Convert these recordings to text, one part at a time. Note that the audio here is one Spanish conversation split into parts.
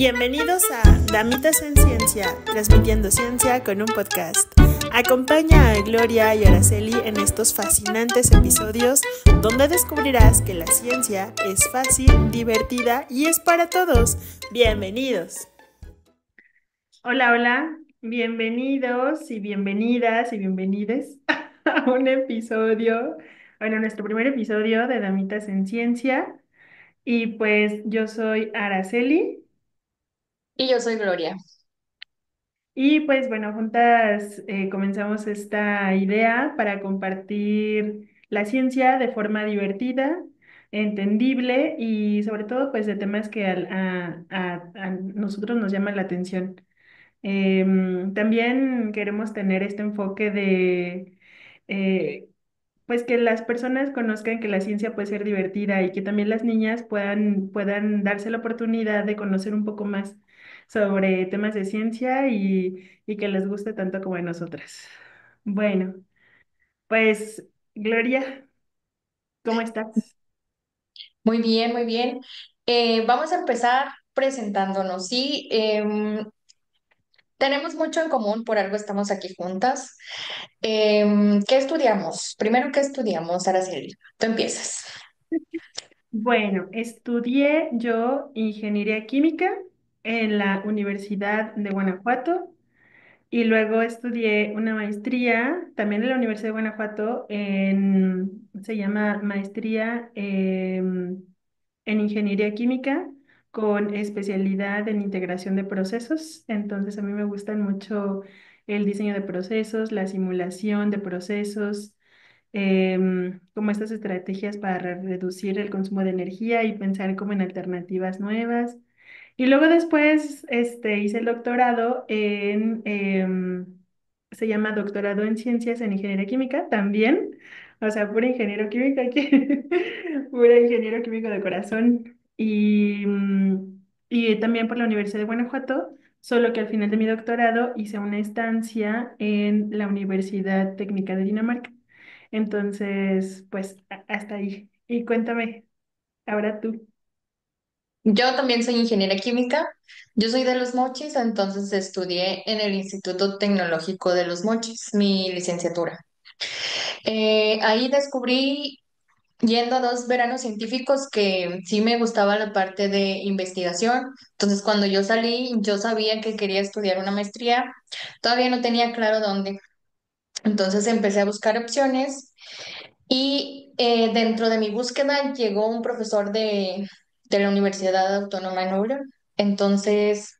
Bienvenidos a Damitas en Ciencia, transmitiendo ciencia con un podcast. Acompaña a Gloria y Araceli en estos fascinantes episodios donde descubrirás que la ciencia es fácil, divertida y es para todos. Bienvenidos. Hola, hola, bienvenidos y bienvenidas y bienvenides a un episodio, nuestro primer episodio de Damitas en Ciencia. Y pues yo soy Araceli. Y yo soy Gloria. Y pues bueno, juntas comenzamos esta idea para compartir la ciencia de forma divertida, entendible y sobre todo pues de temas que a nosotros nos llaman la atención. También queremos tener este enfoque de eh, pues que las personas conozcan que la ciencia puede ser divertida y que también las niñas puedan darse la oportunidad de conocer un poco más sobre temas de ciencia y que les guste tanto como a nosotras. Bueno, pues Gloria, ¿cómo estás? Muy bien, muy bien. Vamos a empezar presentándonos. Sí, tenemos mucho en común, por algo estamos aquí juntas. ¿Qué estudiamos? Primero, ¿qué estudiamos, Araceli? Tú empiezas. Bueno, estudié yo ingeniería química en la Universidad de Guanajuato. Y luego estudié una maestría, también en la Universidad de Guanajuato, se llama maestría en ingeniería química con especialidad en integración de procesos. Entonces a mí me gustan mucho el diseño de procesos, la simulación de procesos, como estas estrategias para reducir el consumo de energía y pensar como en alternativas nuevas. Y luego después hice el doctorado se llama doctorado en ciencias en ingeniería química también, o sea, pura ingeniero químico aquí, pura ingeniero químico de corazón. Y también por la Universidad de Guanajuato, solo que al final de mi doctorado hice una estancia en la Universidad Técnica de Dinamarca. Entonces, pues hasta ahí. Y cuéntame, ahora tú. Yo también soy ingeniera química. Yo soy de Los Mochis, entonces estudié en el Instituto Tecnológico de Los Mochis, mi licenciatura. Ahí descubrí yendo a dos veranos científicos que sí me gustaba la parte de investigación. Entonces, cuando yo salí, yo sabía que quería estudiar una maestría. Todavía no tenía claro dónde. Entonces empecé a buscar opciones y dentro de mi búsqueda llegó un profesor de la Universidad Autónoma de Nuevo León. Entonces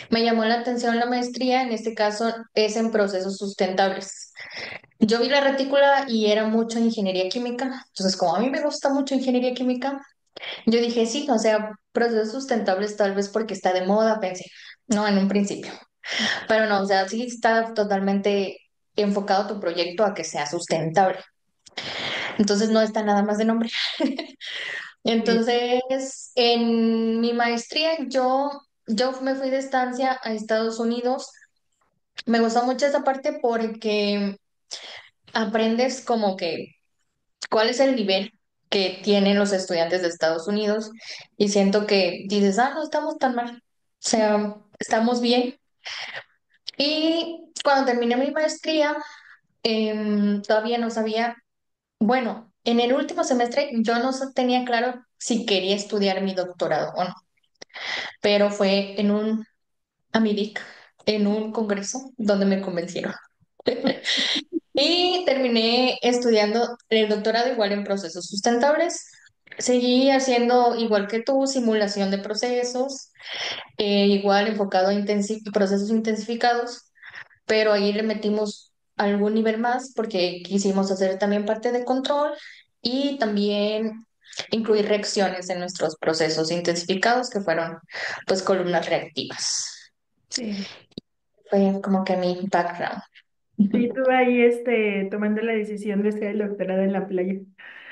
me llamó la atención la maestría, en este caso es en procesos sustentables. Yo vi la retícula y era mucho ingeniería química. Entonces, como a mí me gusta mucho ingeniería química, yo dije, sí, o sea, procesos sustentables tal vez porque está de moda, pensé, no, en un principio. Pero no, o sea, sí está totalmente enfocado tu proyecto a que sea sustentable. Entonces no está nada más de nombre. Entonces, en mi maestría, yo me fui de estancia a Estados Unidos. Me gustó mucho esa parte porque aprendes como que cuál es el nivel que tienen los estudiantes de Estados Unidos y siento que dices, no estamos tan mal, o sea, estamos bien. Y cuando terminé mi maestría, todavía no sabía, bueno, en el último semestre yo no tenía claro si quería estudiar mi doctorado o no, pero fue en un AMIDIC, en un congreso donde me convencieron. Y terminé estudiando el doctorado igual en procesos sustentables. Seguí haciendo igual que tú, simulación de procesos, igual enfocado a procesos intensificados, pero ahí le metimos algún nivel más porque quisimos hacer también parte de control y también incluir reacciones en nuestros procesos intensificados que fueron pues columnas reactivas. Sí. Fue como que mi background. Sí, tú ahí tomando la decisión de hacer el doctorado en la playa,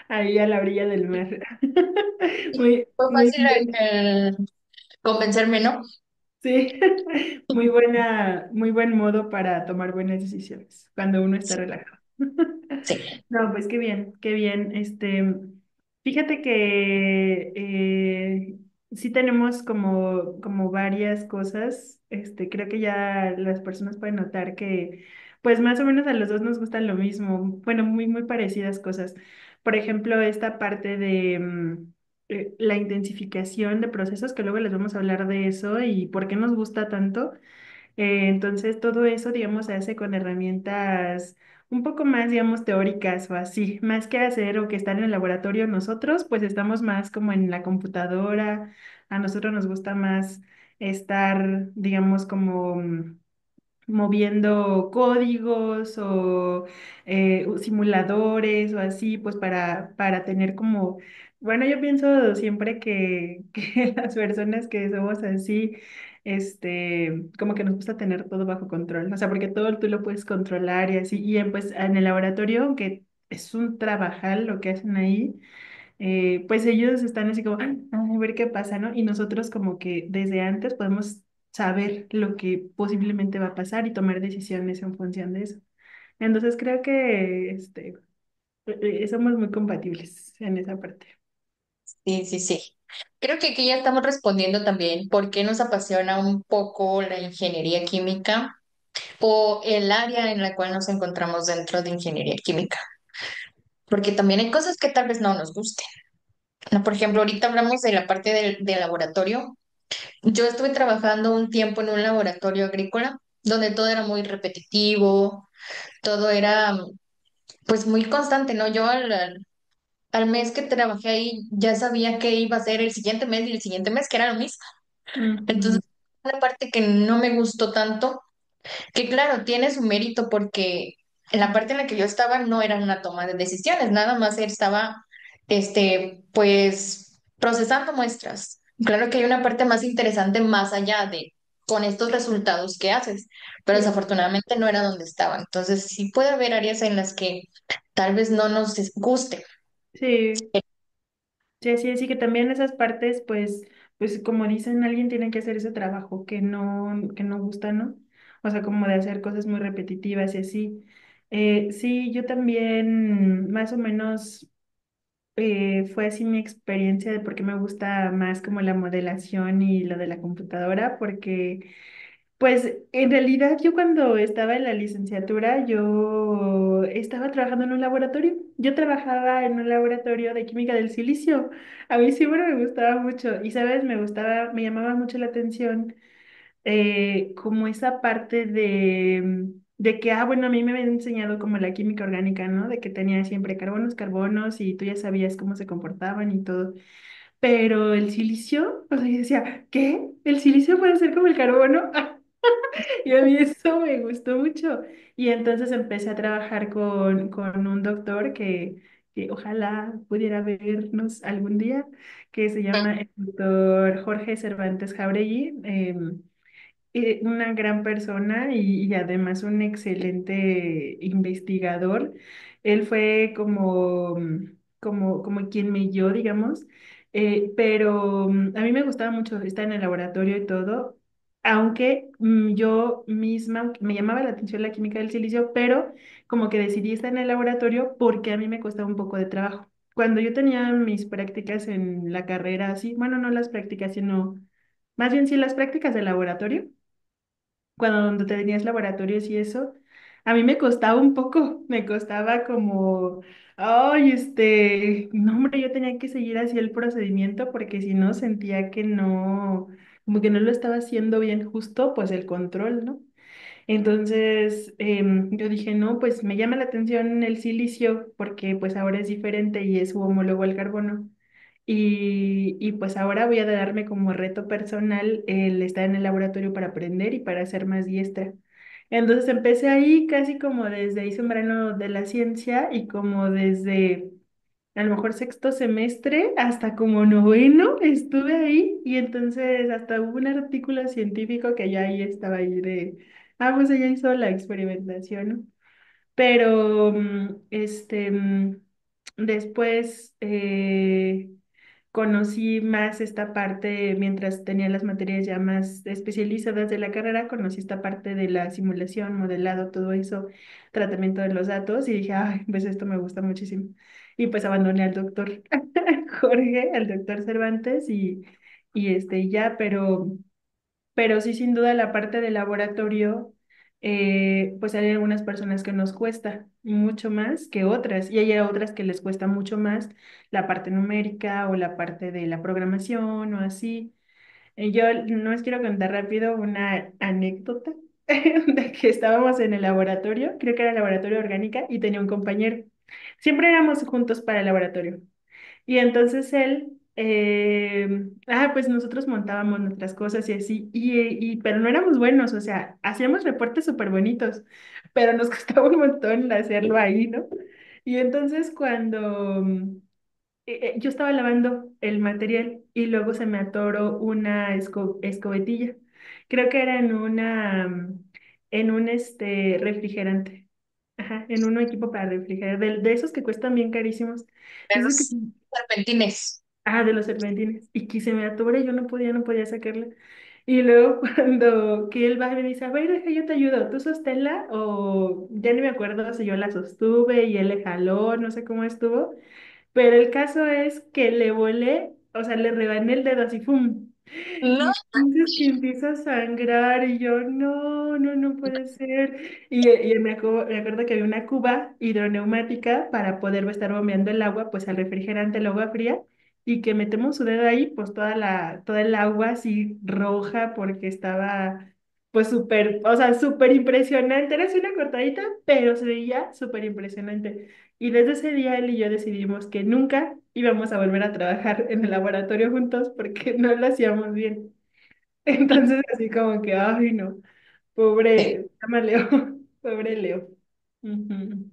ahí a la orilla del mar. Muy, Fue muy fácil bien. convencerme, ¿no? Sí, muy buen modo para tomar buenas decisiones cuando uno está relajado. Sí. No, pues qué bien, qué bien. Fíjate que sí tenemos como varias cosas. Creo que ya las personas pueden notar que, pues más o menos a los dos nos gustan lo mismo. Bueno, muy, muy parecidas cosas. Por ejemplo, esta parte de la intensificación de procesos, que luego les vamos a hablar de eso y por qué nos gusta tanto. Entonces, todo eso, digamos, se hace con herramientas un poco más, digamos, teóricas o así, más que hacer o que estar en el laboratorio nosotros, pues estamos más como en la computadora. A nosotros nos gusta más estar, digamos, como moviendo códigos o simuladores o así, pues para tener como, bueno, yo pienso siempre que las personas que somos así, como que nos gusta tener todo bajo control, o sea, porque todo tú lo puedes controlar y así, y pues en el laboratorio, aunque es un trabajal lo que hacen ahí, pues ellos están así como, "Ah, a ver qué pasa, ¿no?" Y nosotros como que desde antes podemos saber lo que posiblemente va a pasar y tomar decisiones en función de eso. Entonces creo que somos muy compatibles en esa parte. Sí, sí, sí. Creo que aquí ya estamos respondiendo también por qué nos apasiona un poco la ingeniería química o el área en la cual nos encontramos dentro de ingeniería química. Porque también hay cosas que tal vez no nos gusten, ¿no? Por ejemplo, ahorita hablamos de la parte del laboratorio. Yo estuve trabajando un tiempo en un laboratorio agrícola donde todo era muy repetitivo, todo era pues muy constante, ¿no? Yo al mes que trabajé ahí ya sabía qué iba a ser el siguiente mes y el siguiente mes, que era lo mismo. Entonces, Ujú. una parte que no me gustó tanto, que claro, tiene su mérito porque en la parte en la que yo estaba no era una toma de decisiones, nada más estaba, pues, procesando muestras. Claro que hay una parte más interesante más allá de con estos resultados que haces, pero Sí, desafortunadamente no era donde estaba. Entonces, sí puede haber áreas en las que tal vez no nos guste. sí, sí, sí, sí, que también esas partes, pues como dicen, alguien tiene que hacer ese trabajo que no gusta, ¿no? O sea, como de hacer cosas muy repetitivas y así. Sí, yo también más o menos fue así mi experiencia de por qué me gusta más como la modelación y lo de la computadora, porque pues en realidad yo cuando estaba en la licenciatura, yo estaba trabajando en un laboratorio. Yo trabajaba en un laboratorio de química del silicio. A mí siempre me gustaba mucho y, ¿sabes? Me llamaba mucho la atención como esa parte de que, bueno, a mí me habían enseñado como la química orgánica, ¿no? De que tenía siempre carbonos, carbonos y tú ya sabías cómo se comportaban y todo. Pero el silicio, o sea, yo decía, ¿qué? ¿El silicio puede ser como el carbono? Y a mí eso me gustó mucho. Y entonces empecé a trabajar con un doctor que ojalá pudiera vernos algún día, que se llama el doctor Jorge Cervantes Jauregui. Una gran persona y además un excelente investigador. Él fue como quien me guió, digamos. Pero a mí me gustaba mucho estar en el laboratorio y todo, aunque yo misma me llamaba la atención la química del silicio, pero como que decidí estar en el laboratorio porque a mí me costaba un poco de trabajo. Cuando yo tenía mis prácticas en la carrera, sí, bueno, no las prácticas, sino más bien sí las prácticas de laboratorio cuando tenías laboratorios y eso, a mí me costaba un poco, me costaba como, ay, no, hombre, yo tenía que seguir así el procedimiento porque si no sentía que no, como que no lo estaba haciendo bien justo, pues el control, ¿no? Entonces, yo dije, no, pues me llama la atención el silicio porque pues ahora es diferente y es su homólogo al carbono. Y pues ahora voy a darme como reto personal el estar en el laboratorio para aprender y para ser más diestra. Entonces empecé ahí casi como desde hice un verano de la ciencia y como desde a lo mejor sexto semestre hasta como noveno estuve ahí y entonces hasta hubo un artículo científico que ya ahí estaba ahí pues ella hizo la experimentación, ¿no? Pero después conocí más esta parte, mientras tenía las materias ya más especializadas de la carrera, conocí esta parte de la simulación, modelado, todo eso, tratamiento de los datos y dije, ay, pues esto me gusta muchísimo. Y pues abandoné al doctor Jorge, al doctor Cervantes ya, pero sí, sin duda, la parte de laboratorio, pues hay algunas personas que nos cuesta mucho más que otras, y hay otras que les cuesta mucho más la parte numérica o la parte de la programación o así. Yo no les quiero contar rápido una anécdota de que estábamos en el laboratorio, creo que era laboratorio orgánica, y tenía un compañero. Siempre éramos juntos para el laboratorio. Y entonces él, pues nosotros montábamos nuestras cosas y así, pero no éramos buenos, o sea, hacíamos reportes súper bonitos, pero nos costaba un montón hacerlo ahí, ¿no? Y entonces yo estaba lavando el material y luego se me atoró una escobetilla. Creo que era en un refrigerante. Ajá, en un equipo para refrigerar, de esos que cuestan bien carísimos. Dices que, Esos serpentines. de los serpentines. Y que se me atora y yo no podía sacarla. Y luego cuando que él va y me dice, a ver, deja, yo te ayudo, tú sosténla, o ya ni me acuerdo si yo la sostuve y él le jaló, no sé cómo estuvo. Pero el caso es que le volé, o sea, le rebané el dedo así, ¡fum! No. Y entonces que empieza a sangrar y yo, no, no, no puede ser. Y me acuerdo que había una cuba hidroneumática para poder estar bombeando el agua, pues al refrigerante, el agua fría, y que metemos su dedo ahí, pues toda el agua así roja porque estaba, pues súper, o sea, súper impresionante. Era así una cortadita, pero se veía súper impresionante. Y desde ese día él y yo decidimos que nunca íbamos a volver a trabajar en el laboratorio juntos porque no lo hacíamos bien. Entonces así como que, ay no, Sí, pobre, se llama Leo, pobre Leo. Ujú.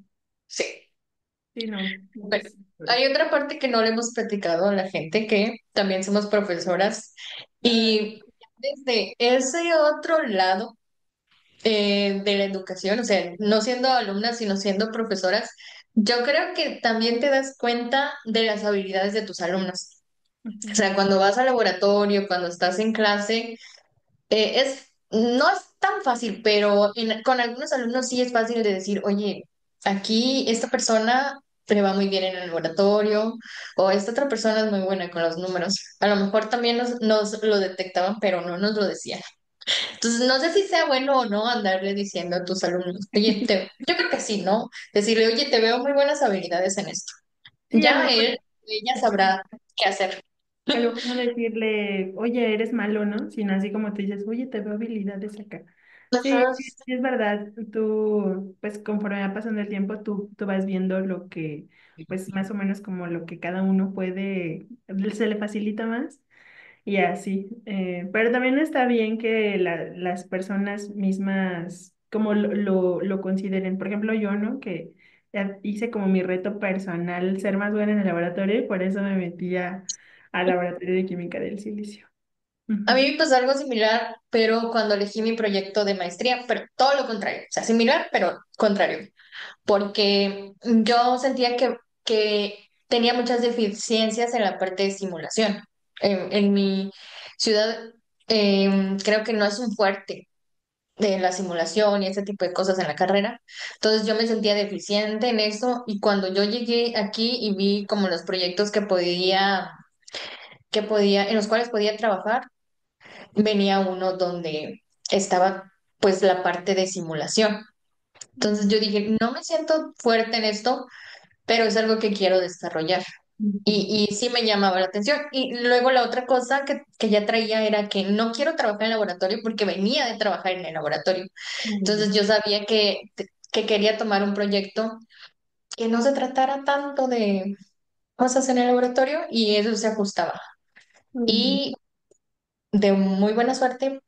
sí. Sí, no, Bueno, es hay otra parte que no le hemos platicado a la gente, que también somos profesoras y desde ese otro lado de la educación, o sea, no siendo alumnas, sino siendo profesoras, yo creo que también te das cuenta de las habilidades de tus alumnos. O ujú. sea, cuando vas al laboratorio, cuando estás en clase, no es tan fácil, pero con algunos alumnos sí es fácil de decir, oye, aquí esta persona le va muy bien en el laboratorio, o esta otra persona es muy buena con los números. A lo mejor también nos lo detectaban, pero no nos lo decían. Entonces, no sé si sea bueno o no andarle diciendo a tus alumnos, oye, yo creo que sí, ¿no? Decirle, oye, te veo muy buenas habilidades en esto. Sí, a lo Ya mejor, ella sabrá qué hacer. a lo mejor no decirle, oye, eres malo, ¿no? Sino así como te dices, oye, te veo habilidades acá. Sí, Ajá. sí, sí, es verdad. Tú, pues conforme va pasando el tiempo, tú vas viendo lo que, pues más o menos como lo que cada uno puede, se le facilita más. Y así, pero también está bien que las personas mismas como lo consideren. Por ejemplo, yo, ¿no? Que ya hice como mi reto personal ser más buena en el laboratorio y por eso me metí al laboratorio de química del silicio. A Ujú. mí me pasó algo similar, pero cuando elegí mi proyecto de maestría, pero todo lo contrario, o sea, similar, pero contrario, porque yo sentía que tenía muchas deficiencias en la parte de simulación. En mi ciudad, creo que no es un fuerte de la simulación y ese tipo de cosas en la carrera. Entonces yo me sentía deficiente en eso y cuando yo llegué aquí y vi como los proyectos en los cuales podía trabajar, venía uno donde estaba pues la parte de simulación. Entonces yo dije, no me siento fuerte en esto, pero es algo que quiero desarrollar. Ujú. Y sí me llamaba la atención. Y luego la otra cosa que ya traía era que no quiero trabajar en laboratorio porque venía de trabajar en el laboratorio. Ujú. Entonces yo sabía que quería tomar un proyecto que no se tratara tanto de cosas en el laboratorio y eso se ajustaba. Ujú. Y de muy buena suerte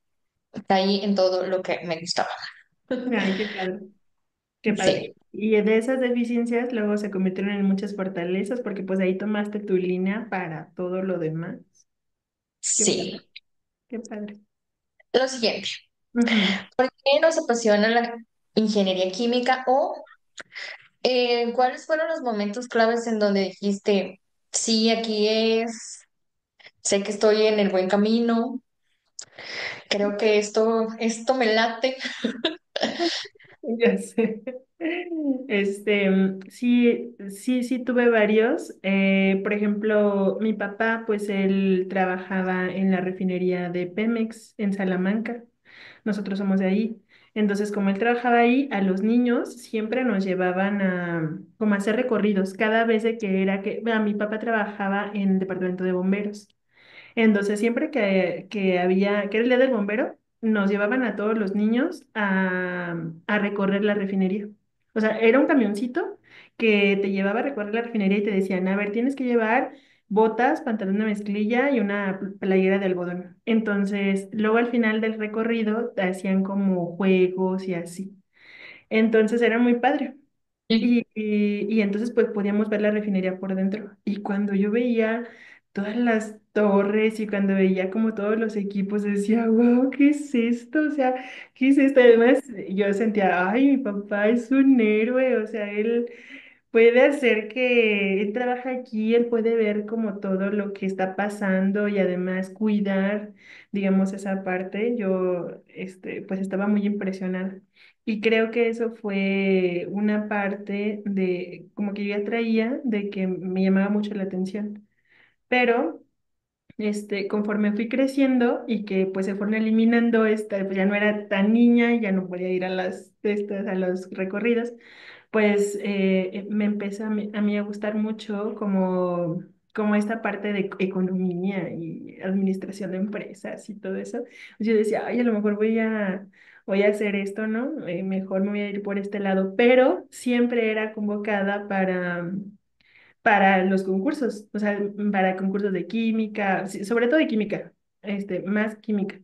caí en todo lo que me gustaba. Ay, qué padre, qué padre. Sí, Y de esas deficiencias luego se convirtieron en muchas fortalezas porque pues ahí tomaste tu línea para todo lo demás. Qué padre, sí. qué padre. Lo siguiente, Ujú. ¿por qué nos apasiona la ingeniería química o cuáles fueron los momentos claves en donde dijiste, sí, aquí es, sé que estoy en el buen camino, creo que esto me late? Ya sé. Sí tuve varios. Por ejemplo, mi papá, pues él trabajaba en la refinería de Pemex en Salamanca. Nosotros somos de ahí. Entonces, como él trabajaba ahí, a los niños siempre nos llevaban a como a hacer recorridos. Cada vez de que era que, mi papá trabajaba en el departamento de bomberos. Entonces, siempre que era el día del bombero, nos llevaban a todos los niños a recorrer la refinería. O sea, era un camioncito que te llevaba a recorrer la refinería y te decían, a ver, tienes que llevar botas, pantalón de mezclilla y una playera de algodón. Entonces, luego al final del recorrido te hacían como juegos y así. Entonces, era muy padre. Y entonces pues podíamos ver la refinería por dentro. Y cuando yo veía todas las torres y cuando veía como todos los equipos, decía, wow, ¿qué es esto? O sea, ¿qué es esto? Además, yo sentía, ay, mi papá es un héroe, o sea, él puede hacer que él trabaja aquí, él puede ver como todo lo que está pasando y además cuidar, digamos, esa parte. Yo, pues estaba muy impresionada. Y creo que eso fue una parte de, como que yo ya traía, de que me llamaba mucho la atención. Pero conforme fui creciendo y que pues se fueron eliminando, pues ya no era tan niña y ya no podía ir a a los recorridos, pues me empezó a mí a gustar mucho como esta parte de economía y administración de empresas y todo eso. Yo decía, ay, a lo mejor voy a hacer esto, ¿no? Mejor me voy a ir por este lado, pero siempre era convocada para los concursos, o sea, para concursos de química, sí, sobre todo de química, más química.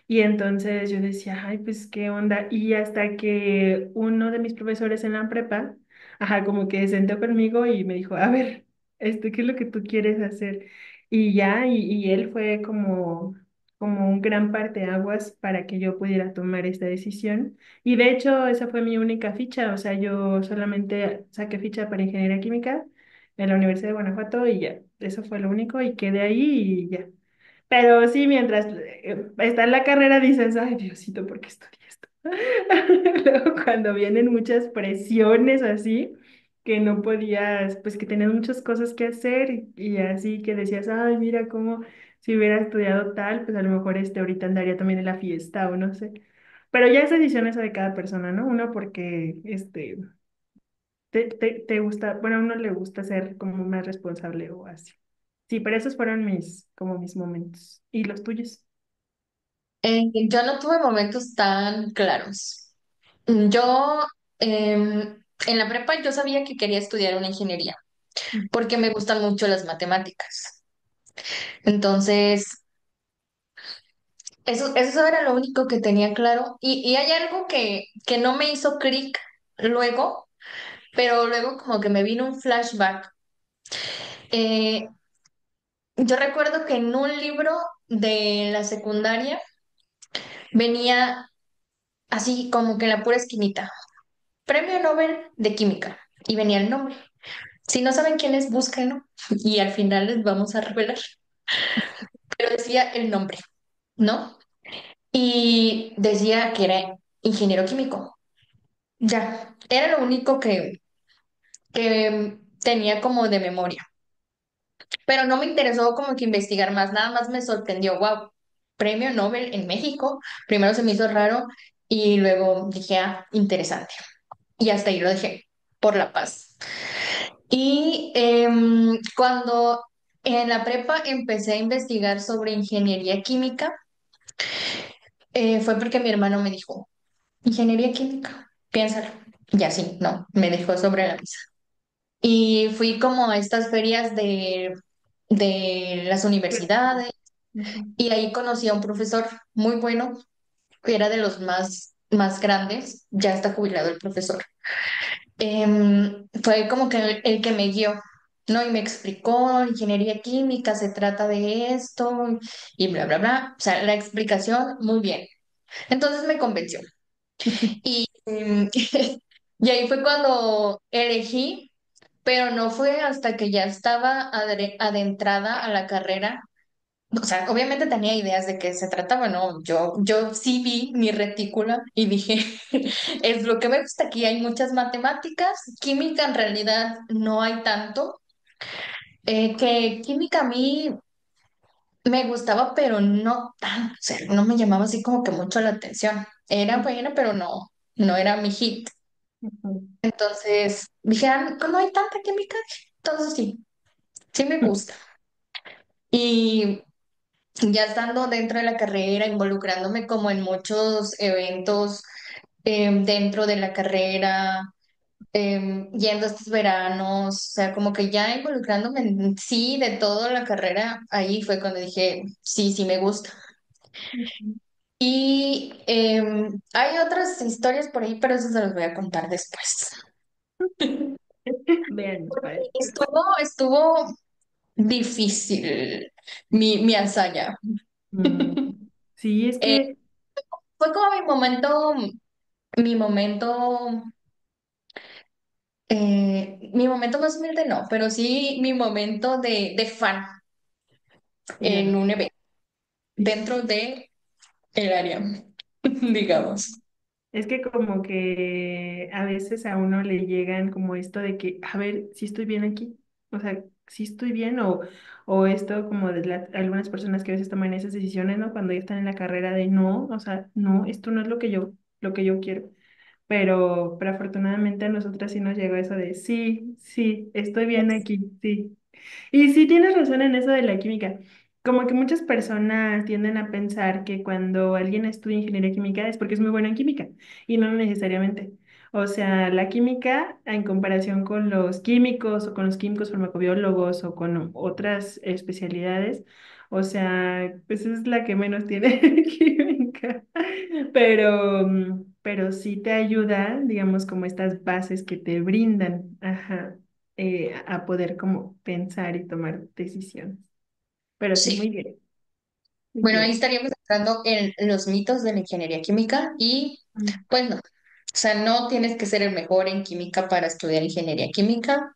Y entonces yo decía, ay, pues qué onda. Y hasta que uno de mis profesores en la prepa, ajá, como que se sentó conmigo y me dijo, a ver, ¿qué es lo que tú quieres hacer? Y ya, y él fue como un gran parteaguas para que yo pudiera tomar esta decisión. Y de hecho, esa fue mi única ficha, o sea, yo solamente saqué ficha para ingeniería química en la Universidad de Guanajuato y ya, eso fue lo único y quedé ahí y ya. Pero sí, mientras está en la carrera dices, ay, Diosito, ¿por qué estudié esto? Luego cuando vienen muchas presiones así, que no podías, pues que tenías muchas cosas que hacer y así que decías, ay, mira cómo si hubiera estudiado tal, pues a lo mejor ahorita andaría también en la fiesta o no sé. Pero ya es decisión esa de cada persona, ¿no? Uno porque te gusta, bueno, a uno le gusta ser como más responsable o así. Sí, pero esos fueron como mis momentos. ¿Y los tuyos? Yo no tuve momentos tan claros. Yo, en la prepa yo sabía que quería estudiar una ingeniería porque me gustan mucho las matemáticas. Entonces, eso era lo único que tenía claro. Y hay algo que no me hizo clic luego, pero luego como que me vino un flashback. Eh, yo recuerdo que en un libro de la secundaria venía así como que en la pura esquinita, Premio Nobel de Química, y venía el nombre. Si no saben quién es, búsquenlo y al final les vamos a revelar. Pero decía el nombre, ¿no? Y decía que era ingeniero químico. Ya, era lo único que tenía como de memoria. Pero no me interesó como que investigar más, nada más me sorprendió, wow, premio Nobel en México. Primero se me hizo raro y luego dije, ah, interesante. Y hasta ahí lo dejé, por la paz. Y cuando en la prepa empecé a investigar sobre ingeniería química, fue porque mi hermano me dijo, ingeniería química, piénsalo. Y así, no, me dejó sobre la mesa. Y fui como a estas ferias de las universidades Ujú. y ahí conocí a un profesor muy bueno, que era de los más grandes, ya está jubilado el profesor. Fue como que el que me guió, ¿no? Y me explicó, ingeniería química, se trata de esto y bla, bla, bla. O sea, la explicación, muy bien. Entonces me convenció. Y, y ahí fue cuando elegí, pero no fue hasta que ya estaba adentrada a la carrera o sea, obviamente tenía ideas de qué se trataba, ¿no? Yo sí vi mi retícula y dije, es lo que me gusta aquí, hay muchas matemáticas, química en realidad no hay tanto, que química a mí me gustaba, pero no tanto, o sea, no me llamaba así como que mucho la atención. Era buena, pero no era mi hit. Ujú. Entonces dije, ah, no hay tanta química, entonces sí, sí me gusta. Y ya estando dentro de la carrera, involucrándome como en muchos eventos dentro de la carrera, yendo a estos veranos, o sea, como que ya involucrándome en sí de toda la carrera, ahí fue cuando dije, sí, sí me gusta. Ujú. Y hay otras historias por ahí, pero eso se los voy a contar después. Vean, Porque padre. estuvo difícil mi hazaña. Mm, sí, es Eh, que, fue como mi momento, mi momento más humilde no, pero sí mi momento de fan en ya. un evento dentro de el área, digamos. Es que como que a veces a uno le llegan como esto de que, a ver, si estoy bien aquí, o sea, si estoy bien o esto como de algunas personas que a veces toman esas decisiones, ¿no? Cuando ya están en la carrera de no, o sea, no, esto no es lo que yo quiero. Pero afortunadamente a nosotras sí nos llegó eso de sí, sí, estoy bien aquí, sí. Y sí tienes razón en eso de la química. Como que muchas personas tienden a pensar que cuando alguien estudia ingeniería química es porque es muy bueno en química y no necesariamente. O sea, la química en comparación con los químicos o con los químicos farmacobiólogos o con otras especialidades, o sea, pues es la que menos tiene química. Pero sí te ayuda, digamos, como estas bases que te brindan, ajá, a poder como pensar y tomar decisiones. Pero sí, muy Sí. bien, muy Bueno, ahí bien. estaríamos entrando en los mitos de la ingeniería química y Mm. pues no, o sea, no tienes que ser el mejor en química para estudiar ingeniería química.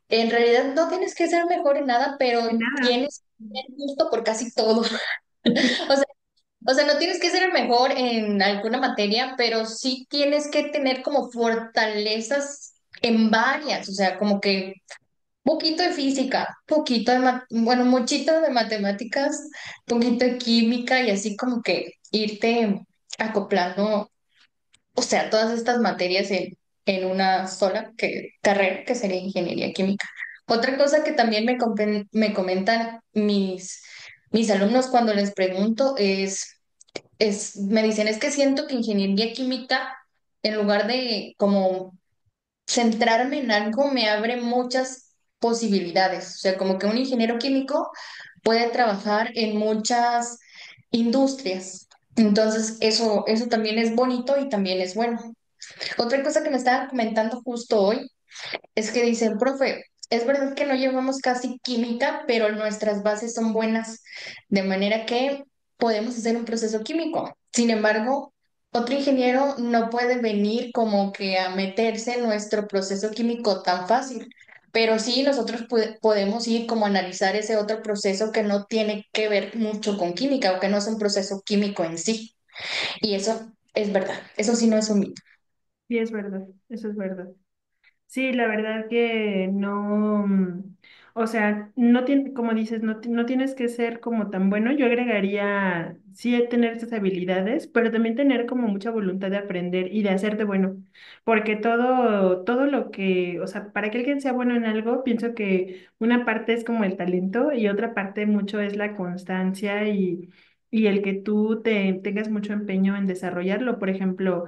En realidad no tienes que ser mejor en nada, De pero nada. tienes que tener gusto por casi todo. O sea, no tienes que ser el mejor en alguna materia, pero sí tienes que tener como fortalezas en varias, o sea, como que poquito de física, poquito de, bueno, muchito de matemáticas, poquito de química y así como que irte acoplando, o sea, todas estas materias en una sola carrera que sería ingeniería química. Otra cosa que también me comentan mis alumnos cuando les pregunto me dicen, es que siento que ingeniería química, en lugar de como centrarme en algo, me abre muchas posibilidades. O sea, como que un ingeniero químico puede trabajar en muchas industrias. Entonces, eso también es bonito y también es bueno. Otra cosa que me estaban comentando justo hoy es que dicen, profe, es verdad que no llevamos casi química, pero nuestras bases son buenas, de manera que podemos hacer un proceso químico. Sin embargo, otro ingeniero no puede venir como que a meterse en nuestro proceso químico tan fácil, pero sí nosotros podemos ir como a analizar ese otro proceso que no tiene que ver mucho con química o que no es un proceso químico en sí. Y eso es verdad, eso sí no es un mito. Sí, es verdad, eso es verdad. Sí, la verdad que no, o sea, no tiene, como dices, no tienes que ser como tan bueno. Yo agregaría, sí, tener estas habilidades, pero también tener como mucha voluntad de aprender y de hacerte bueno, porque todo lo que, o sea, para que alguien sea bueno en algo, pienso que una parte es como el talento y otra parte mucho es la constancia y el que tú tengas mucho empeño en desarrollarlo. Por ejemplo,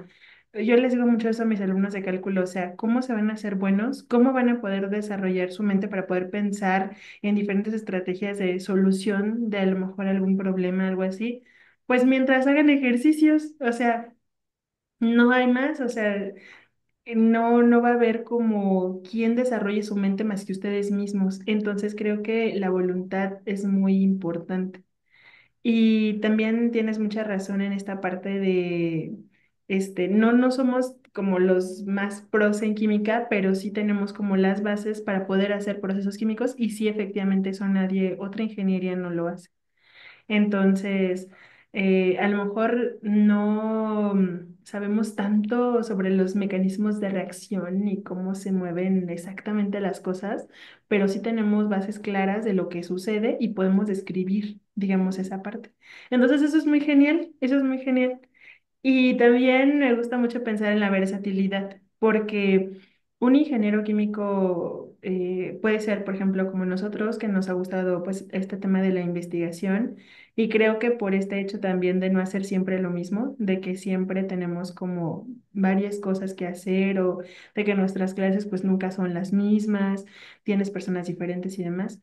yo les digo mucho eso a mis alumnos de cálculo, o sea, ¿cómo se van a hacer buenos? ¿Cómo van a poder desarrollar su mente para poder pensar en diferentes estrategias de solución de a lo mejor algún problema, algo así? Pues mientras hagan ejercicios, o sea, no hay más, o sea, no va a haber como quien desarrolle su mente más que ustedes mismos. Entonces creo que la voluntad es muy importante. Y también tienes mucha razón en esta parte no somos como los más pros en química, pero sí tenemos como las bases para poder hacer procesos químicos y sí, efectivamente, eso nadie, otra ingeniería no lo hace. Entonces, a lo mejor no sabemos tanto sobre los mecanismos de reacción y cómo se mueven exactamente las cosas, pero sí tenemos bases claras de lo que sucede y podemos describir, digamos, esa parte. Entonces, eso es muy genial, eso es muy genial. Y también me gusta mucho pensar en la versatilidad, porque un ingeniero químico puede ser, por ejemplo, como nosotros, que nos ha gustado pues este tema de la investigación, y creo que por este hecho también de no hacer siempre lo mismo, de que siempre tenemos como varias cosas que hacer o de que nuestras clases pues nunca son las mismas, tienes personas diferentes y demás.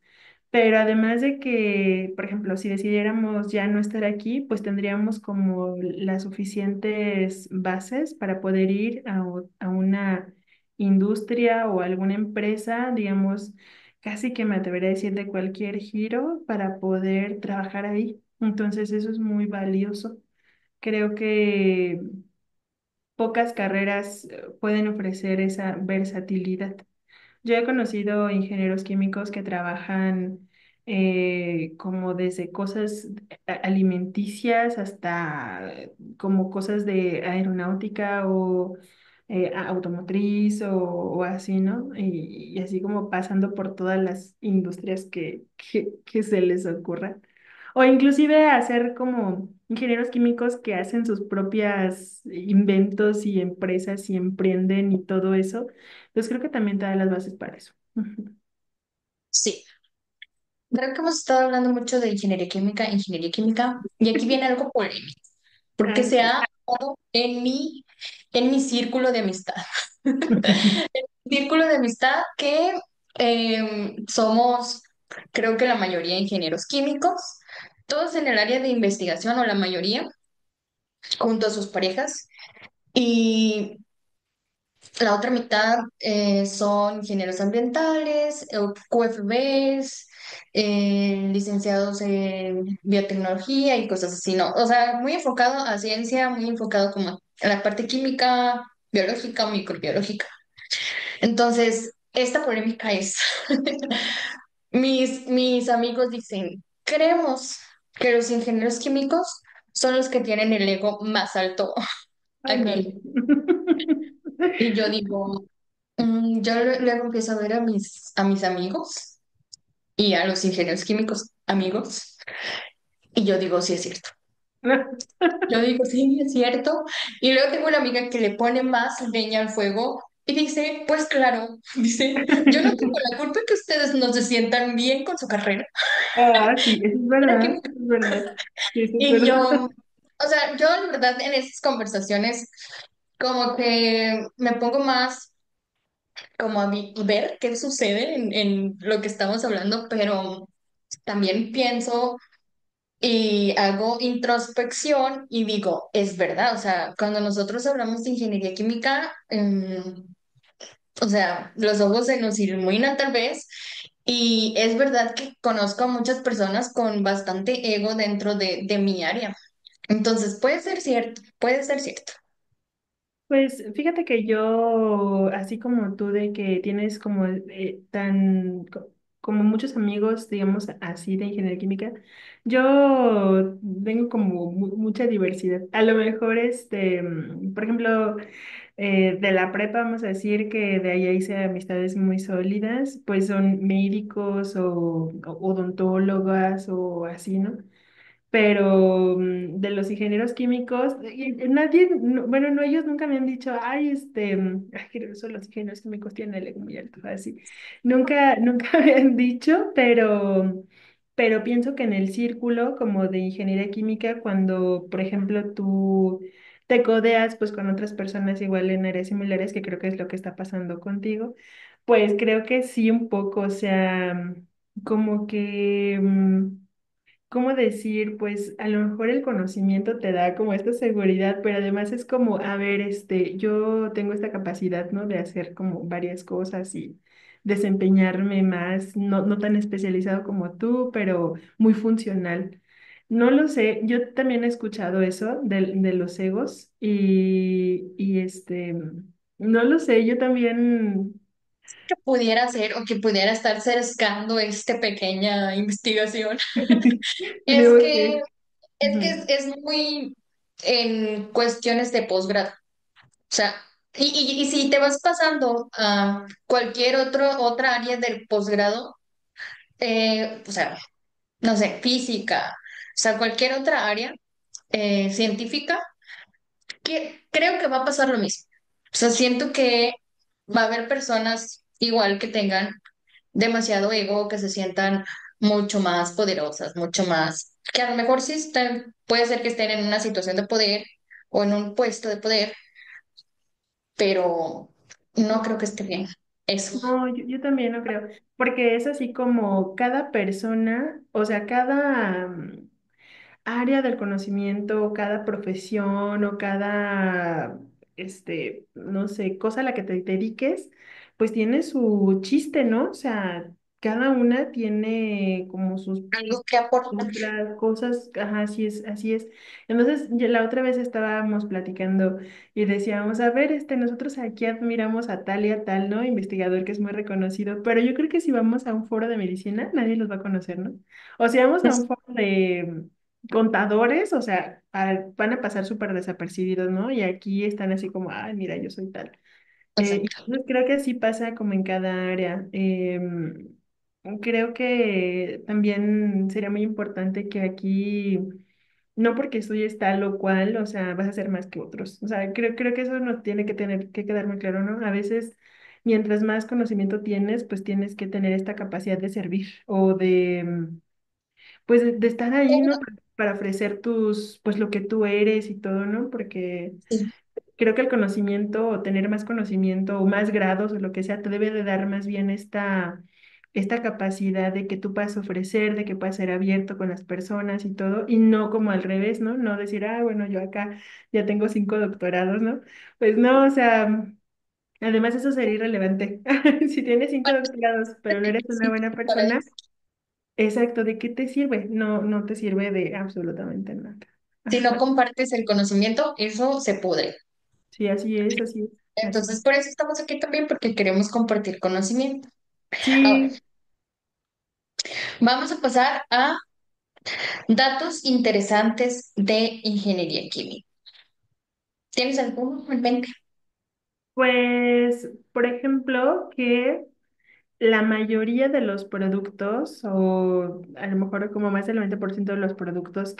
Pero además de que, por ejemplo, si decidiéramos ya no estar aquí, pues tendríamos como las suficientes bases para poder ir a una industria o alguna empresa, digamos, casi que me atrevería a decir de cualquier giro para poder trabajar ahí. Entonces eso es muy valioso. Creo que pocas carreras pueden ofrecer esa versatilidad. Yo he conocido ingenieros químicos que trabajan como desde cosas alimenticias hasta como cosas de aeronáutica o automotriz o así, ¿no? Y así como pasando por todas las industrias que se les ocurra. O inclusive hacer como ingenieros químicos que hacen sus propias inventos y empresas y emprenden y todo eso. Entonces creo que también te da las bases para eso. Ujú. Sí, creo que hemos estado hablando mucho de ingeniería química, y aquí viene algo polémico, porque Ah, se ha dado en mi círculo de amistad. Círculo de amistad que somos, creo que la mayoría ingenieros químicos, todos en el área de investigación o la mayoría, junto a sus parejas, y la otra mitad son ingenieros ambientales, QFBs, licenciados en biotecnología y cosas así, ¿no? O sea, muy enfocado a ciencia, muy enfocado como a la parte química, biológica o microbiológica. Entonces, esta polémica es, mis amigos dicen, creemos que los ingenieros químicos son los que tienen el ego más alto ándale. aquí. Y yo digo, yo luego empiezo a ver a mis amigos y a los ingenieros químicos amigos, y yo digo, sí es cierto. Yo digo, sí es cierto. Y luego tengo una amiga que le pone más leña al fuego y dice, pues claro, dice, yo no tengo la culpa que ustedes no se sientan bien con su carrera. Ah, sí, eso es Era verdad, química. eso es verdad. Sí, eso es Y verdad. yo, o sea, yo en verdad en esas conversaciones como que me pongo más como a ver qué sucede en lo que estamos hablando, pero también pienso y hago introspección y digo, es verdad, o sea, cuando nosotros hablamos de ingeniería química, o sea, los ojos se nos iluminan tal vez, y es verdad que conozco a muchas personas con bastante ego dentro de mi área. Entonces, puede ser cierto, puede ser cierto. Pues fíjate que yo, así como tú, de que tienes como como muchos amigos, digamos así de ingeniería química, yo tengo como mucha diversidad. A lo mejor, por ejemplo, de la prepa, vamos a decir que de ahí hice amistades muy sólidas, pues son médicos o odontólogas o así, ¿no? Pero de los ingenieros químicos, nadie, bueno, no, ellos nunca me han dicho, ay, ay, que eso los ingenieros químicos tienen el ego muy alto, así. Nunca me han dicho, pero pienso que en el círculo como de ingeniería química, cuando, por ejemplo, tú te codeas pues con otras personas igual en áreas similares, que creo que es lo que está pasando contigo, pues creo que sí un poco, o sea, como que... ¿cómo decir? Pues a lo mejor el conocimiento te da como esta seguridad, pero además es como, a ver, yo tengo esta capacidad, ¿no? De hacer como varias cosas y desempeñarme más, no tan especializado como tú, pero muy funcional. No lo sé, yo también he escuchado eso de los egos y no lo sé, yo también Que pudiera ser o que pudiera estar cercando esta pequeña investigación es digo que que... Ujú. es muy en cuestiones de posgrado. O sea, y si te vas pasando a cualquier otra área del posgrado, o sea, no sé, física, o sea, cualquier otra área científica, que creo que va a pasar lo mismo. O sea, siento que va a haber personas igual que tengan demasiado ego, que se sientan mucho más poderosas, mucho más, que a lo mejor sí están, puede ser que estén en una situación de poder o en un puesto de poder, pero no creo que esté bien. Eso. No, yo también no creo, porque es así como cada persona, o sea, cada área del conocimiento, cada profesión o cada, no sé, cosa a la que te dediques, pues tiene su chiste, ¿no? O sea, cada una tiene como sus Algo que aportar. otras cosas, ajá, así es, así es. Entonces, la otra vez estábamos platicando y decíamos, a ver, nosotros aquí admiramos a tal y a tal, ¿no? Investigador que es muy reconocido, pero yo creo que si vamos a un foro de medicina, nadie los va a conocer, ¿no? O si vamos a un foro de contadores, o sea, van a pasar súper desapercibidos, ¿no? Y aquí están así como, ay, mira, yo soy tal. Exacto. Entonces creo que así pasa como en cada área. Creo que también sería muy importante que aquí, no porque estudies tal o cual, o sea, vas a ser más que otros. O sea, creo que eso nos tiene que tener que quedar muy claro, ¿no? A veces, mientras más conocimiento tienes, pues tienes que tener esta capacidad de servir o de, pues, de estar ahí, ¿no? Para ofrecer pues, lo que tú eres y todo, ¿no? Porque Sí, creo que el conocimiento o tener más conocimiento o más grados o lo que sea te debe de dar más bien esta capacidad de que tú puedas ofrecer, de que puedas ser abierto con las personas y todo, y no como al revés, ¿no? No decir, ah, bueno, yo acá ya tengo 5 doctorados, ¿no? Pues no, o sea, además eso sería irrelevante. Si tienes 5 doctorados, pero no eres una sí, buena para persona, exacto, ¿de qué te sirve? No, no te sirve de absolutamente nada. si no Ajá. compartes el conocimiento, eso se pudre. Sí, así es, así es, así. Entonces, por eso estamos aquí también, porque queremos compartir conocimiento. Ahora, Sí, vamos a pasar a datos interesantes de ingeniería química. ¿Tienes alguno en mente? pues, por ejemplo, que la mayoría de los productos, o a lo mejor como más del 90% de los productos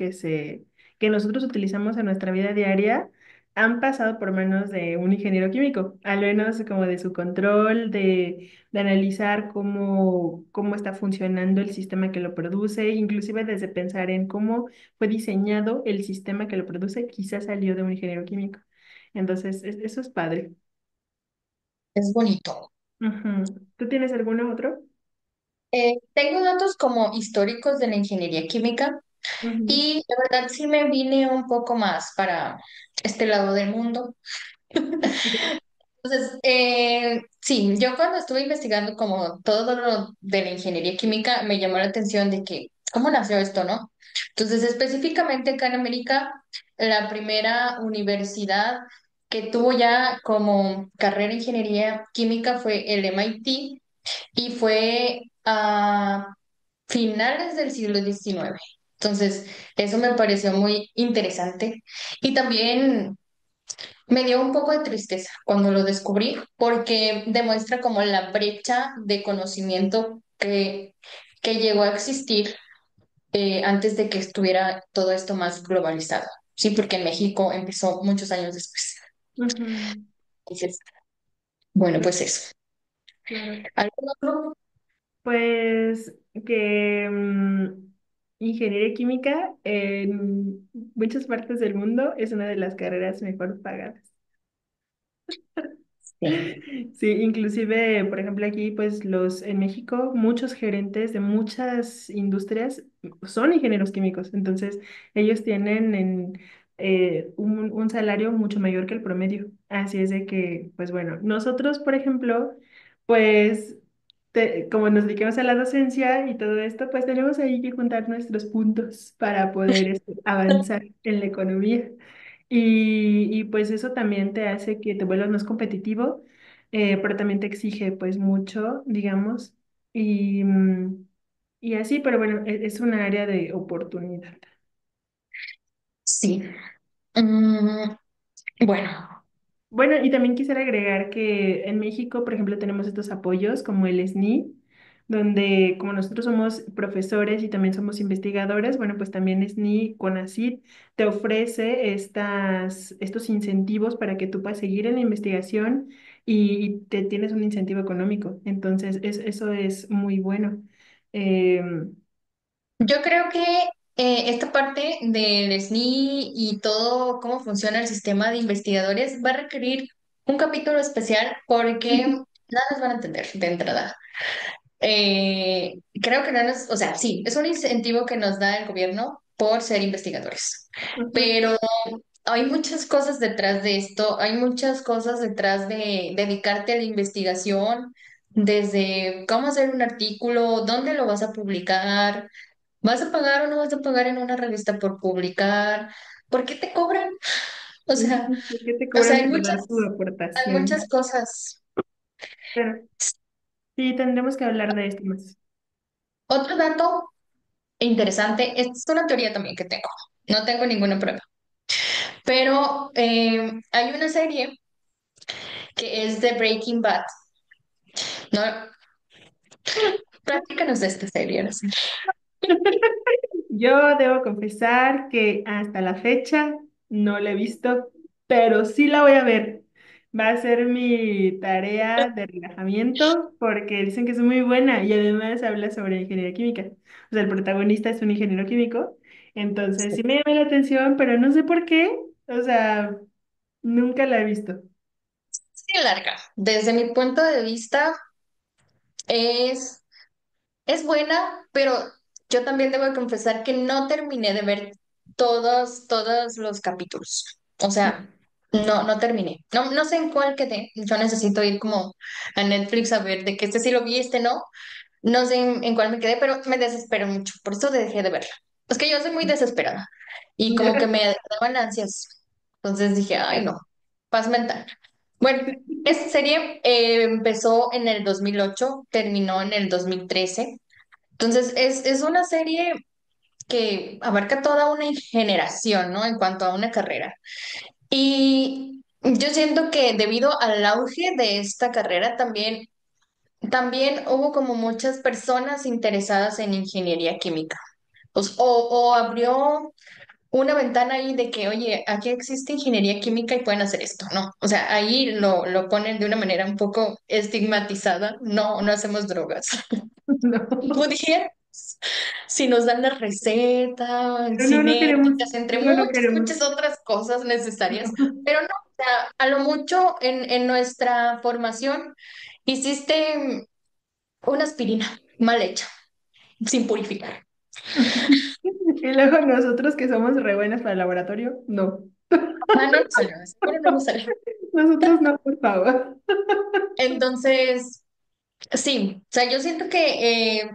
que nosotros utilizamos en nuestra vida diaria, han pasado por manos de un ingeniero químico, al menos como de su control, de analizar cómo está funcionando el sistema que lo produce, inclusive desde pensar en cómo fue diseñado el sistema que lo produce, quizás salió de un ingeniero químico. Entonces, eso es padre. Es bonito. Ujú. ¿Tú tienes alguno otro? Tengo datos como históricos de la ingeniería química Ujú. y la verdad sí me vine un poco más para este lado del mundo. Entonces, sí, yo cuando estuve investigando como todo lo de la ingeniería química, me llamó la atención de que, ¿cómo nació esto, no? Entonces, específicamente acá en América, la primera universidad que tuvo ya como carrera ingeniería química fue el MIT y fue a finales del siglo XIX. Entonces, eso me pareció muy interesante. Y también me dio un poco de tristeza cuando lo descubrí, porque demuestra como la brecha de conocimiento que llegó a existir antes de que estuviera todo esto más globalizado. Sí, porque en México empezó muchos años después. Ujú. Entonces, bueno, pues eso. Claro. ¿Algún otro? Pues que ingeniería química en muchas partes del mundo es una de las carreras mejor pagadas. Sí, Sí, inclusive, por ejemplo, aquí, pues en México, muchos gerentes de muchas industrias son ingenieros químicos, entonces ellos tienen un salario mucho mayor que el promedio. Así es de que, pues bueno, nosotros, por ejemplo, pues como nos dedicamos a la docencia y todo esto, pues tenemos ahí que juntar nuestros puntos para poder avanzar en la economía. Y pues eso también te hace que te vuelvas más competitivo, pero también te exige pues mucho, digamos, y, y así, pero bueno, es un área de oportunidad. Sí. Mm, bueno, Bueno, y también quisiera agregar que en México, por ejemplo, tenemos estos apoyos como el SNI, donde como nosotros somos profesores y también somos investigadores, bueno, pues también SNI, CONACYT te ofrece estos incentivos para que tú puedas seguir en la investigación y te tienes un incentivo económico. Entonces, eso es muy bueno. Em, yo creo que esta parte del SNI y todo cómo funciona el sistema de investigadores va a requerir un capítulo especial porque nada nos van a entender de entrada. Creo que no nos, o sea, sí, es un incentivo que nos da el gobierno por ser investigadores, ujú, pero hay muchas cosas detrás de esto, hay muchas cosas detrás de dedicarte a la investigación, desde cómo hacer un artículo, dónde lo vas a publicar, vas a pagar o no vas a pagar en una revista por publicar, ¿por qué te cobran? O sea, ¿por qué te o sea, cobran por dar tu hay muchas aportación? cosas. Pero sí, tendremos que hablar de esto más. Otro dato interesante, esta es una teoría también que tengo, no tengo ninguna prueba, pero hay una serie que es de Breaking Bad, ¿no? Platícanos de esta serie, no sé. Yo debo confesar que hasta la fecha no la he visto, pero sí la voy a ver. Va a ser mi tarea de relajamiento porque dicen que es muy buena y además habla sobre ingeniería química. O sea, el protagonista es un ingeniero químico, entonces sí me llama la atención, pero no sé por qué. O sea, nunca la he visto. Sí, larga. Desde mi punto de vista es, es buena, pero yo también debo confesar que no terminé de ver todos los capítulos. O sea, no terminé. No sé en cuál quedé. Yo necesito ir como a Netflix a ver de que este sí lo vi, este no. No sé en cuál me quedé, pero me desesperó mucho, por eso dejé de verla. Es que yo soy muy desesperada y como que me daban ansias. Entonces dije, ay no, paz mental. Bueno, esta serie empezó en el 2008, terminó en el 2013. Entonces es una serie que abarca toda una generación, ¿no? En cuanto a una carrera. Y yo siento que debido al auge de esta carrera también hubo como muchas personas interesadas en ingeniería química. O abrió una ventana ahí de que, oye, aquí existe ingeniería química y pueden hacer esto, ¿no? O sea, ahí lo ponen de una manera un poco estigmatizada. No hacemos drogas. No, Pudiera, si nos dan la receta, pero no, no queremos, cinéticas, entre no, no muchas queremos. otras cosas necesarias, pero no, o sea, a lo mucho en nuestra formación hiciste una aspirina mal hecha, sin purificar. Y luego nosotros que somos re buenas para el laboratorio, no. Ah, no nos salió, seguro no nos salió. Nosotros no, por favor. Entonces, sí, o sea, yo siento que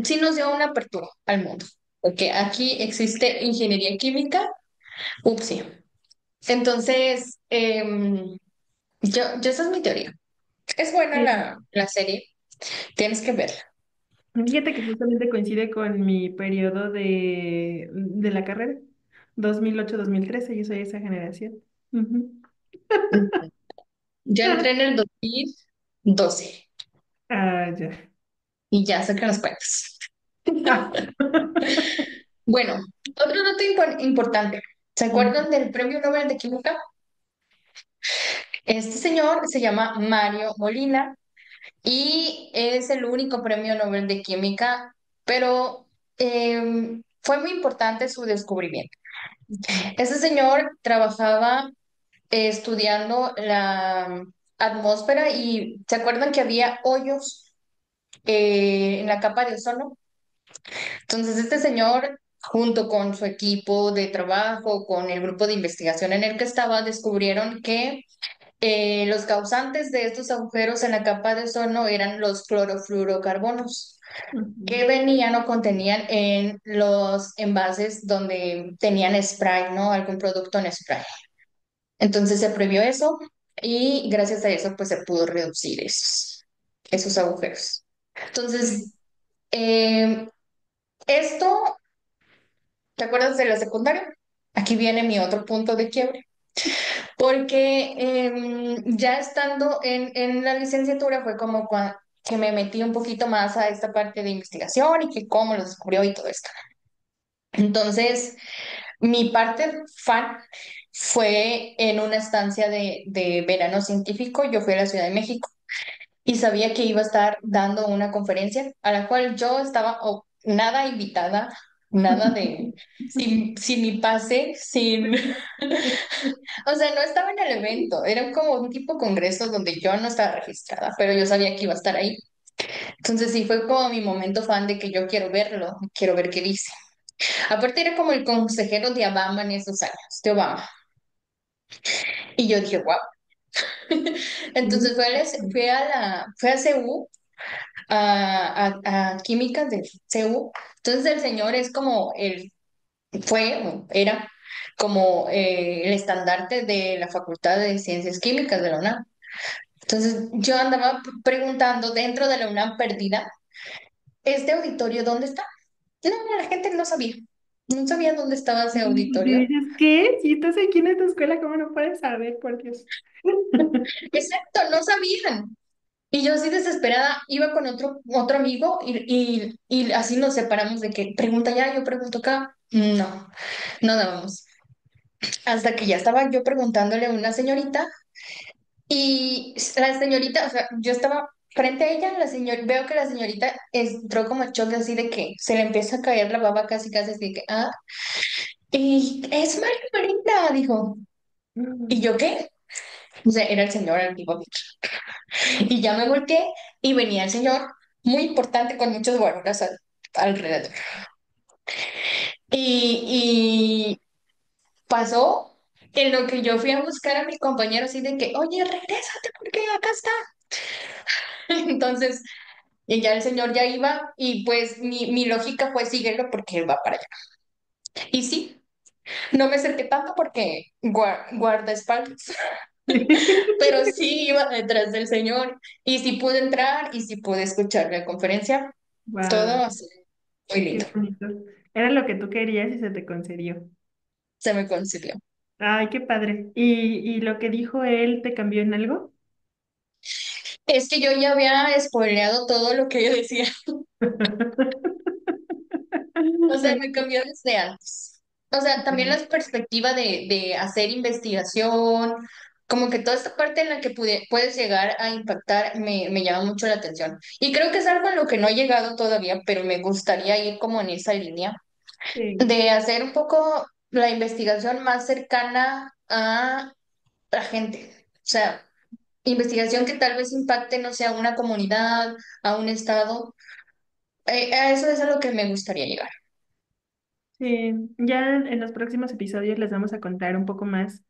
sí nos dio una apertura al mundo, porque aquí existe ingeniería química, sí. Entonces, esa es mi teoría. Es buena Sí. la serie, tienes que verla. Fíjate que justamente coincide con mi periodo de la carrera, 2008-2013, yo soy esa generación. Ujú. Yo entré en el 2012 Ah, ya. y ya saqué los cuentos. Ah. Bueno, otro dato importante. ¿Se acuerdan del Premio Nobel de Química? Este señor se llama Mario Molina y es el único premio Nobel de Química, pero fue muy importante su descubrimiento. Ujú. Este señor trabajaba estudiando la atmósfera y ¿se acuerdan que había hoyos en la capa de ozono? Entonces este señor, junto con su equipo de trabajo, con el grupo de investigación en el que estaba, descubrieron que Los causantes de estos agujeros en la capa de ozono eran los clorofluorocarbonos, que Ujú. venían o contenían en los envases donde tenían spray, ¿no? Algún producto en spray. Entonces se prohibió eso y gracias a eso pues se pudo reducir esos agujeros. Sí. Entonces, eh, esto, ¿te acuerdas de la secundaria? Aquí viene mi otro punto de quiebre, porque ya estando en la licenciatura fue como que me metí un poquito más a esta parte de investigación y que cómo lo descubrió y todo esto. Entonces, mi parte fan fue en una estancia de verano científico. Yo fui a la Ciudad de México y sabía que iba a estar dando una conferencia a la cual yo estaba nada invitada, nada de, sin mi pase, sin, o sea, no estaba en el evento, era como un tipo congreso donde yo no estaba registrada, pero yo sabía que iba a estar ahí. Entonces sí, fue como mi momento fan de que yo quiero verlo, quiero ver qué dice. Aparte era como el consejero de Obama en esos años, de Obama. Y yo dije, wow. Entonces fue a CU, a químicas de CU. Entonces el señor es como era como el estandarte de la Facultad de Ciencias Químicas de la UNAM. Entonces yo andaba preguntando dentro de la UNAM perdida, ¿este auditorio dónde está? No, la gente no sabía. No sabía dónde estaba ese Y tú auditorio. dices, ¿qué? Si estás aquí en esta escuela, ¿cómo no puedes saber, por Dios? Exacto, no sabían. Y yo así desesperada iba con otro amigo y así nos separamos de que pregunta ya, yo pregunto acá. No, no dábamos. Hasta que ya estaba yo preguntándole a una señorita y la señorita, o sea, yo estaba frente a ella, veo que la señorita entró como en shock así de que se le empieza a caer la baba casi casi así de que, y es María Marina, dijo. ¿Y Mm. yo qué? O sea, era el señor al vivo. Y ya me volteé y venía el señor, muy importante, con muchos guaruras alrededor. Y pasó en lo que yo fui a buscar a mi compañero así de que, oye, regrésate porque acá está. Entonces, y ya el señor ya iba y pues mi lógica fue síguelo porque él va para allá. Y sí, no me acerqué tanto porque guardaespaldas, pero sí iba detrás del señor y sí pude entrar y sí pude escuchar la conferencia. Wow, Todo así, muy qué lindo. bonito. Era lo que tú querías y se te concedió. Se me concedió. Ay, qué padre. Y lo que dijo él te cambió en algo? Es que yo ya había spoileado todo lo que yo decía. O sea, me cambió desde antes. O sea, también la perspectiva de hacer investigación, como que toda esta parte en la que puedes llegar a impactar me llama mucho la atención. Y creo que es algo en lo que no he llegado todavía, pero me gustaría ir como en esa línea, Sí, de hacer un poco la investigación más cercana a la gente. O sea, investigación que tal vez impacte, no sé, a una comunidad, a un estado. A eso es a lo que me gustaría llegar. sí. Ya en los próximos episodios les vamos a contar un poco más.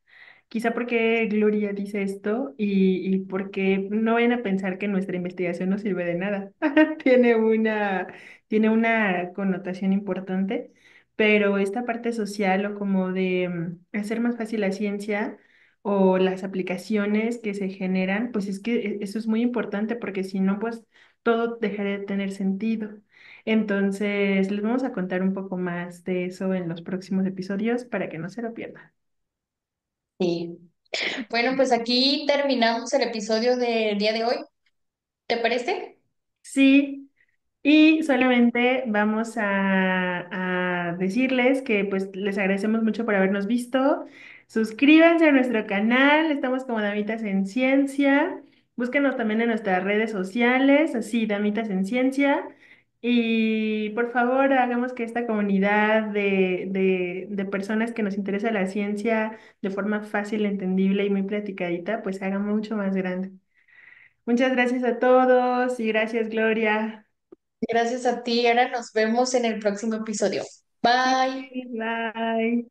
Quizá porque Gloria dice esto y porque no vayan a pensar que nuestra investigación no sirve de nada. Tiene una connotación importante, pero esta parte social o como de hacer más fácil la ciencia o las aplicaciones que se generan, pues es que eso es muy importante porque si no, pues todo dejaría de tener sentido. Entonces, les vamos a contar un poco más de eso en los próximos episodios para que no se lo pierdan. Sí. Bueno, pues aquí terminamos el episodio del día de hoy. ¿Te parece? Sí, y solamente vamos a decirles que pues les agradecemos mucho por habernos visto. Suscríbanse a nuestro canal, estamos como Damitas en Ciencia. Búsquenos también en nuestras redes sociales, así Damitas en Ciencia. Y por favor, hagamos que esta comunidad de personas que nos interesa la ciencia de forma fácil, entendible y muy platicadita, pues se haga mucho más grande. Muchas gracias a todos y gracias, Gloria. Gracias a ti. Ahora nos vemos en el próximo episodio. Sí, Bye. bye.